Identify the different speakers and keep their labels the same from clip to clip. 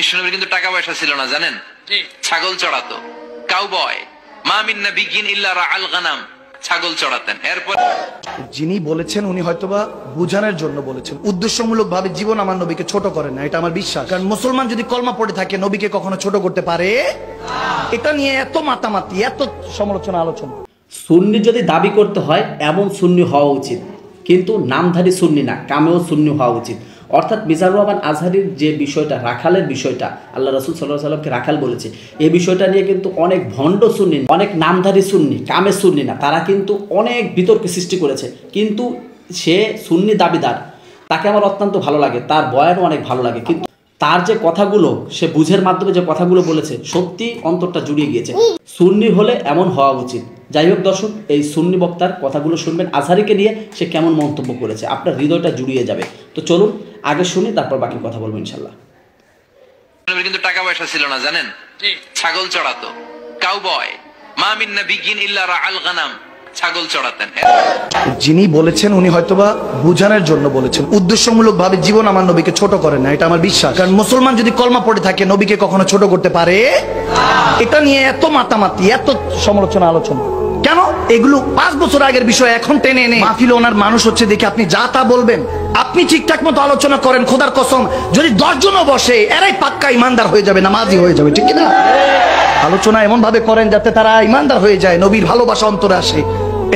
Speaker 1: বিশ্বনবীর কিন্তু টাকা পয়সা ছিল না জানেন, ছাগল চড়াতো। কাউবয় মা মিন নাবিয়্যিন ইল্লা রাআল গানাম, ছাগল চড়াতেন। এরপর
Speaker 2: যিনি বলেছেন উনি হয়তোবা বুঝানোর জন্য বলেছেন, উদ্দেশ্যমূলক ভাবে জীবন আমার নবীকে ছোট করেন না, এটা আমার বিশ্বাস। কারণ মুসলমান যদি কলমা পড়ে থাকে নবীকে কখনো ছোট করতে পারে? এটা নিয়ে এত মাতামাতি, এত সমালোচনা আলোচনা।
Speaker 3: সুন্নি যদি দাবি করতে হয় এমন সুন্নি হওয়া উচিত, কিন্তু নামধারী সুন্নি না, কামেও সুন্নি হওয়া উচিত। অর্থাৎ মিজানুর রহমান আজহারীর যে বিষয়টা, রাখালের বিষয়টা, আল্লাহ রাসূল সাল্লাল্লাহু আলাইহি সাল্লামকে রাখাল বলেছে, এই বিষয়টা নিয়ে কিন্তু অনেক ভণ্ড সুন্নি, অনেক নামধারী সুন্নি, কামে সুন্নি না, তারা কিন্তু অনেক বিতর্ক সৃষ্টি করেছে। কিন্তু সে সুন্নি দাবিদার, তাকে আমার অত্যন্ত ভালো লাগে, তার বয়ানও অনেক ভালো লাগে। কিন্তু তার যে কথাগুলো, সে বুঝের মাধ্যমে যে কথাগুলো বলেছে, সত্যি অন্তরটা জুড়িয়ে গিয়েছে। সুন্নি হলে এমন হওয়া উচিত। যাই হোক দর্শক, এই সুন্নি বক্তার কথাগুলো শুনবেন, আজহারীকে নিয়ে সে কেমন মন্তব্য করেছে, আপনার হৃদয়টা জুড়িয়ে যাবে। তো চলুন আগে শুনি, তারপর বাকি কথা বলবো ইনশাল্লাহ।
Speaker 1: বিশ্বনবীর কিন্তু টাকা পয়সা ছিল না জানেন, ছাগল চড়াতো। কাউবয় মা মিন নাবিয়্যিন ইল্লা রাআল গানাম, ছাগল চড়াতেন।
Speaker 2: যিনি বলেছেন উনি হয়তোবা বুঝানোর জন্য বলেছেন, উদ্দেশ্যমূলক ভাবে জীবন আমার নবীকে ছোট করেন না, এটা আমার বিশ্বাস। কারণ মুসলমান যদি কলমা পড়ে থাকে নবীকে কখনো ছোট করতে পারে? এটা নিয়ে এত মাতামাতি, এত সমালোচনা আলোচনা কেন? এগুলো 5 বছর আগের বিষয়, এখন টেনে এনে মাহফিলে ওনার মানুষ হচ্ছে দেখে আপনি যা তা বলবেন। আপনি ঠিকঠাক মতো আলোচনা করেন, খোদার কসম যদি 10 জনও বসে এরাই পাক্কা ইমানদার হয়ে যাবে, নামাজি হয়ে যাবে, ঠিক না? আলোচনা এমন ভাবে করেন যাতে তারা ইমানদার হয়ে যায়, নবীর ভালোবাসা অন্তরে আসে।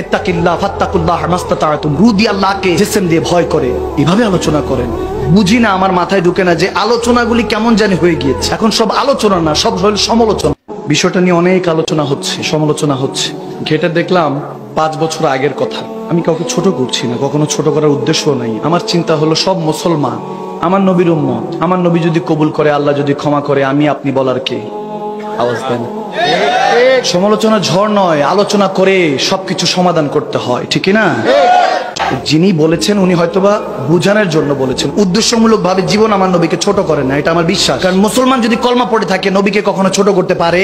Speaker 2: ইত্তাকিল্লাহ ফাত্তাকুল্লাহ মাস্তাতাতুম, রু দিয়ে আল্লাহকে জিসম দিয়ে ভয় করে, এভাবে আলোচনা করেন। বুঝি না, আমার মাথায় ঢুকে না যে আলোচনাগুলি কেমন জানি হয়ে গিয়েছে। এখন সব আলোচনা না, সব হল সমালোচনা। বিষয়টা নিয়ে অনেক আলোচনা হচ্ছে, সমালোচনা হচ্ছে। ঘেটে দেখলাম 5 বছর আগের কথা। আমি কাউকে ছোট করছি না, কখনো ছোট করার উদ্দেশ্য নাই। আমার চিন্তা হলো সব মুসলমান আমার নবীর উম্মত। আমার নবী যদি কবুল করে, আল্লাহ যদি ক্ষমা করে, আমি আপনি বলার কে? আওয়াজ দেন। সমালোচনা ঝড় নয়, আলোচনা করে সবকিছু সমাধান করতে হয়, ঠিক না? যিনি বলেছেন উনি হয়তোবা বুঝানোর জন্য বলেছেন, উদ্দেশ্যমূলক ভাবে জীবন আমার নবীকে ছোট করেন না, এটা আমার বিশ্বাস। কারণ মুসলমান যদি কলমা পড়ে থাকে নবীকে কখনো ছোট করতে পারে?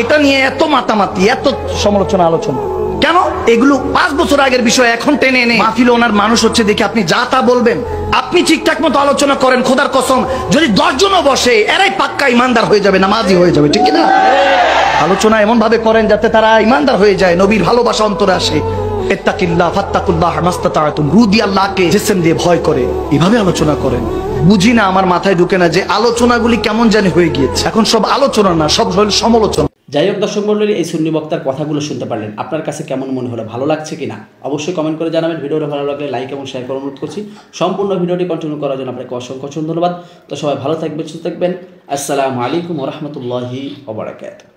Speaker 2: এটা নিয়ে এত মাতামাতি, এত সমালোচনা আলোচনা কেন? এগুলো 5 বছর আগের বিষয়, এখন টেনে এনে মাহফিলে ওনার মানুষ হচ্ছে দেখে আপনি যা তা বলবেন। আপনি ঠিকঠাক মতো আলোচনা করেন, খোদার কসম যদি 10 জনও বসে এরাই পাক্কা ইমানদার হয়ে যাবে, নামাজি হয়ে যাবে, ঠিক না? আলোচনা এমন ভাবে করেন যাতে তারা ইমানদার হয়ে যায়, নবীর ভালোবাসা অন্তরে আসে। ইত্তাকিল্লাহ ফাত্তাকুল্লাহ মাস্তাতাতুম, রু দিয়ে আল্লাহকে জিসম দিয়ে ভয় করে, এভাবে আলোচনা করেন। বুঝি না, আমার মাথায় ঢুকে না যে আলোচনাগুলি কেমন জানি হয়ে গিয়েছে। এখন সব আলোচনা না, সব হল সমালোচনা।
Speaker 3: যাই হোক দর্শক মণ্ডলী, এই সুন্নি বক্তার কথাগুলো শুনতে পারলেন, আপনার কাছে কেমন মনে হলো, ভালো লাগছে কিনা অবশ্যই কমেন্ট করে জানাবেন। ভিডিওটা ভালো লাগলে লাইক এবং শেয়ার করার অনুরোধ করছি। সম্পূর্ণ ভিডিওটি কন্টিনিউ করার জন্য আপনাকে অসংখ্য ধন্যবাদ। তো সবাই ভালো থাকবেন, সুস্থ থাকবেন। আসসালামু আলাইকুম ওয়া রাহমাতুল্লাহি ওয়া বারাকাতুহু।